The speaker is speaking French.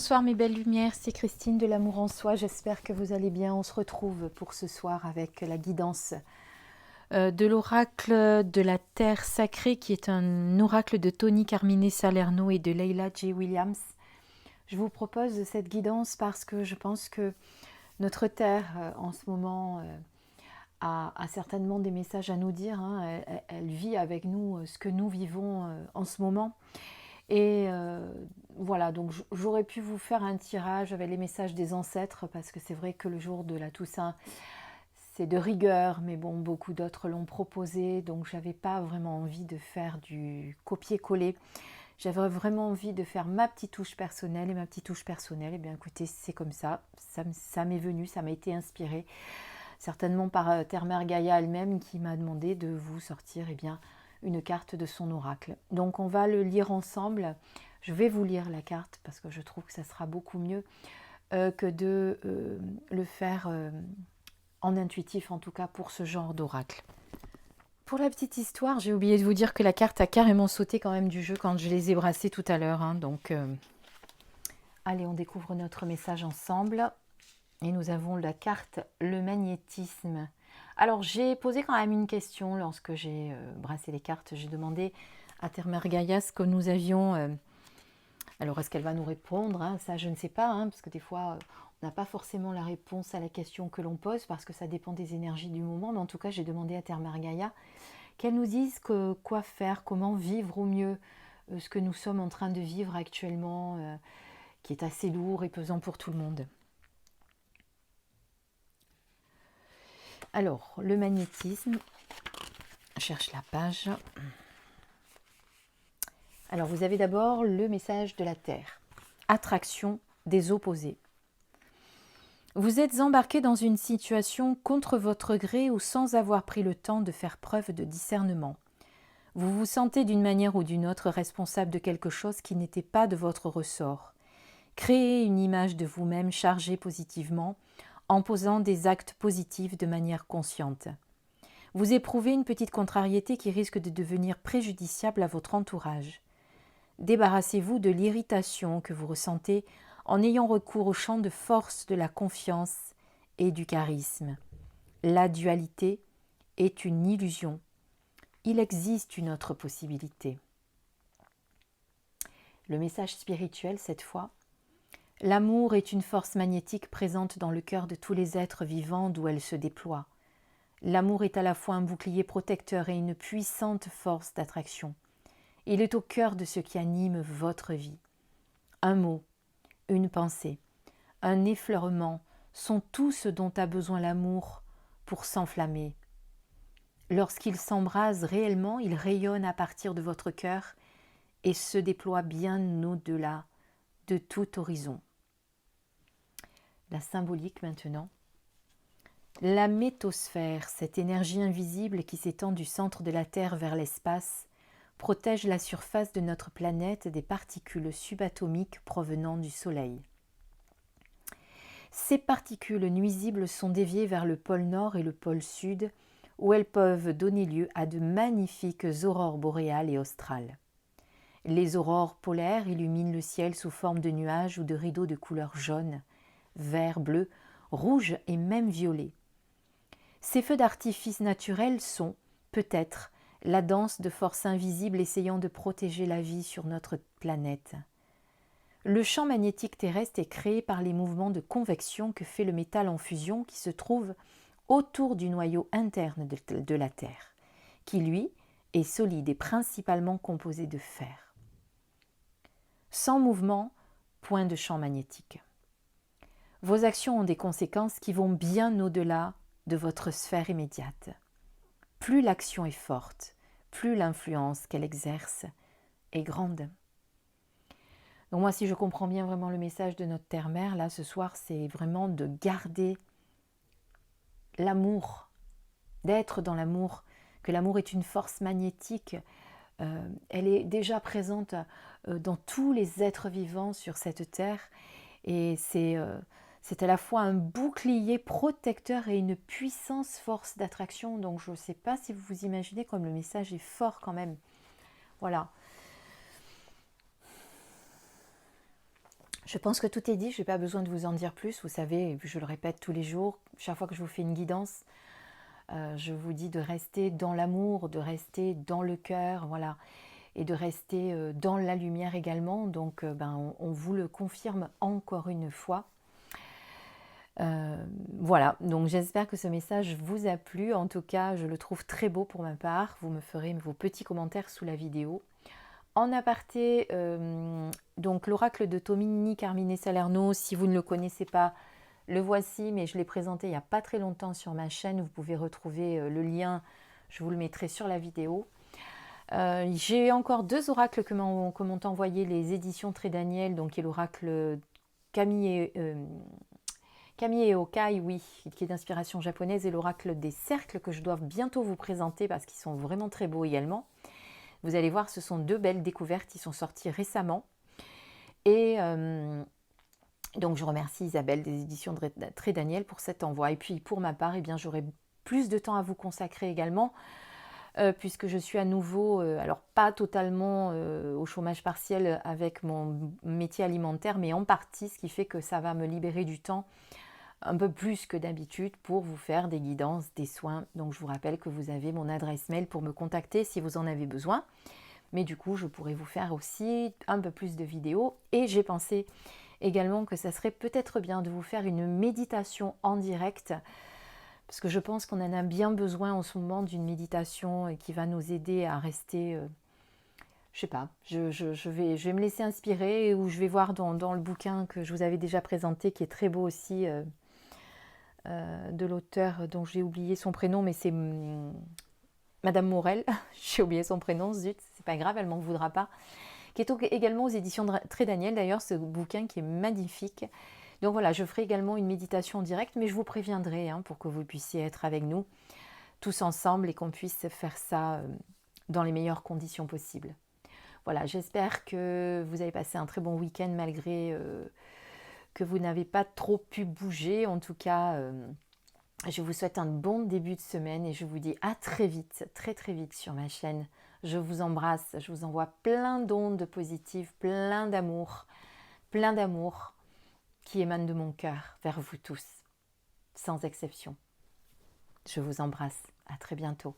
Bonsoir mes belles lumières, c'est Christine de l'Amour en Soi, j'espère que vous allez bien. On se retrouve pour ce soir avec la guidance de l'oracle de la Terre Sacrée qui est un oracle de Tony Carmine Salerno et de Leila J. Williams. Je vous propose cette guidance parce que je pense que notre Terre en ce moment a certainement des messages à nous dire. Elle vit avec nous ce que nous vivons en ce moment. Et voilà, donc j'aurais pu vous faire un tirage avec les messages des ancêtres, parce que c'est vrai que le jour de la Toussaint, c'est de rigueur, mais bon, beaucoup d'autres l'ont proposé, donc j'avais pas vraiment envie de faire du copier-coller. J'avais vraiment envie de faire ma petite touche personnelle, et ma petite touche personnelle, et bien écoutez, c'est comme ça m'est venu, ça m'a été inspiré, certainement par Terre-Mère Gaïa elle-même qui m'a demandé de vous sortir, eh bien, une carte de son oracle. Donc on va le lire ensemble. Je vais vous lire la carte parce que je trouve que ça sera beaucoup mieux que de le faire en intuitif, en tout cas pour ce genre d'oracle. Pour la petite histoire, j'ai oublié de vous dire que la carte a carrément sauté quand même du jeu quand je les ai brassées tout à l'heure. Donc, allez, on découvre notre message ensemble. Et nous avons la carte le magnétisme. Alors, j'ai posé quand même une question lorsque j'ai brassé les cartes. J'ai demandé à Terre-Mère Gaïa ce que nous avions. Alors, est-ce qu'elle va nous répondre, ça, je ne sais pas, parce que des fois, on n'a pas forcément la réponse à la question que l'on pose, parce que ça dépend des énergies du moment. Mais en tout cas, j'ai demandé à Terre-Mère Gaïa qu'elle nous dise quoi faire, comment vivre au mieux ce que nous sommes en train de vivre actuellement, qui est assez lourd et pesant pour tout le monde. Alors, le magnétisme, je cherche la page. Alors, vous avez d'abord le message de la Terre. Attraction des opposés. Vous êtes embarqué dans une situation contre votre gré ou sans avoir pris le temps de faire preuve de discernement. Vous vous sentez d'une manière ou d'une autre responsable de quelque chose qui n'était pas de votre ressort. Créez une image de vous-même chargée positivement en posant des actes positifs de manière consciente. Vous éprouvez une petite contrariété qui risque de devenir préjudiciable à votre entourage. Débarrassez-vous de l'irritation que vous ressentez en ayant recours au champ de force de la confiance et du charisme. La dualité est une illusion. Il existe une autre possibilité. Le message spirituel cette fois. L'amour est une force magnétique présente dans le cœur de tous les êtres vivants d'où elle se déploie. L'amour est à la fois un bouclier protecteur et une puissante force d'attraction. Il est au cœur de ce qui anime votre vie. Un mot, une pensée, un effleurement sont tout ce dont a besoin l'amour pour s'enflammer. Lorsqu'il s'embrase réellement, il rayonne à partir de votre cœur et se déploie bien au-delà de tout horizon. La symbolique maintenant. La métosphère, cette énergie invisible qui s'étend du centre de la Terre vers l'espace, protège la surface de notre planète des particules subatomiques provenant du Soleil. Ces particules nuisibles sont déviées vers le pôle Nord et le pôle Sud, où elles peuvent donner lieu à de magnifiques aurores boréales et australes. Les aurores polaires illuminent le ciel sous forme de nuages ou de rideaux de couleur jaune, vert, bleu, rouge et même violet. Ces feux d'artifice naturels sont, peut-être, la danse de forces invisibles essayant de protéger la vie sur notre planète. Le champ magnétique terrestre est créé par les mouvements de convection que fait le métal en fusion qui se trouve autour du noyau interne de la Terre, qui, lui, est solide et principalement composé de fer. Sans mouvement, point de champ magnétique. Vos actions ont des conséquences qui vont bien au-delà de votre sphère immédiate. Plus l'action est forte, plus l'influence qu'elle exerce est grande. Donc moi, si je comprends bien vraiment le message de notre Terre-Mère, là, ce soir, c'est vraiment de garder l'amour, d'être dans l'amour, que l'amour est une force magnétique. Elle est déjà présente dans tous les êtres vivants sur cette Terre. Et c'est à la fois un bouclier protecteur et une puissance force d'attraction. Donc je ne sais pas si vous vous imaginez comme le message est fort quand même. Voilà. Je pense que tout est dit, je n'ai pas besoin de vous en dire plus. Vous savez, je le répète tous les jours, chaque fois que je vous fais une guidance, je vous dis de rester dans l'amour, de rester dans le cœur, voilà, et de rester dans la lumière également. Donc, on vous le confirme encore une fois. Voilà, donc j'espère que ce message vous a plu. En tout cas, je le trouve très beau pour ma part. Vous me ferez vos petits commentaires sous la vidéo. En aparté, donc l'oracle de Tomini Carmine Salerno, si vous ne le connaissez pas, le voici, mais je l'ai présenté il n'y a pas très longtemps sur ma chaîne. Vous pouvez retrouver le lien, je vous le mettrai sur la vidéo. J'ai encore 2 oracles que m'ont envoyé les éditions Très Daniel, donc qui est l'oracle Kami et Okai, oui, qui est d'inspiration japonaise, et l'oracle des cercles que je dois bientôt vous présenter parce qu'ils sont vraiment très beaux également. Vous allez voir, ce sont 2 belles découvertes, ils sont sortis récemment. Et donc je remercie Isabelle des éditions Très Daniel pour cet envoi. Et puis pour ma part, eh bien, j'aurai plus de temps à vous consacrer également, puisque je suis à nouveau, alors pas totalement au chômage partiel avec mon métier alimentaire, mais en partie, ce qui fait que ça va me libérer du temps un peu plus que d'habitude pour vous faire des guidances, des soins. Donc je vous rappelle que vous avez mon adresse mail pour me contacter si vous en avez besoin. Mais du coup, je pourrais vous faire aussi un peu plus de vidéos. Et j'ai pensé également que ça serait peut-être bien de vous faire une méditation en direct, parce que je pense qu'on en a bien besoin en ce moment d'une méditation qui va nous aider à rester, je sais pas, je vais me laisser inspirer, ou je vais voir dans le bouquin que je vous avais déjà présenté, qui est très beau aussi, de l'auteur dont j'ai oublié son prénom, mais c'est Madame Morel, j'ai oublié son prénom, zut, c'est pas grave, elle m'en voudra pas, qui est également aux éditions Très Daniel d'ailleurs, ce bouquin qui est magnifique. Donc voilà, je ferai également une méditation en direct, mais je vous préviendrai pour que vous puissiez être avec nous tous ensemble et qu'on puisse faire ça dans les meilleures conditions possibles. Voilà, j'espère que vous avez passé un très bon week-end malgré que vous n'avez pas trop pu bouger. En tout cas, je vous souhaite un bon début de semaine et je vous dis à très vite, très très vite sur ma chaîne. Je vous embrasse, je vous envoie plein d'ondes positives, plein d'amour qui émanent de mon cœur vers vous tous, sans exception. Je vous embrasse, à très bientôt.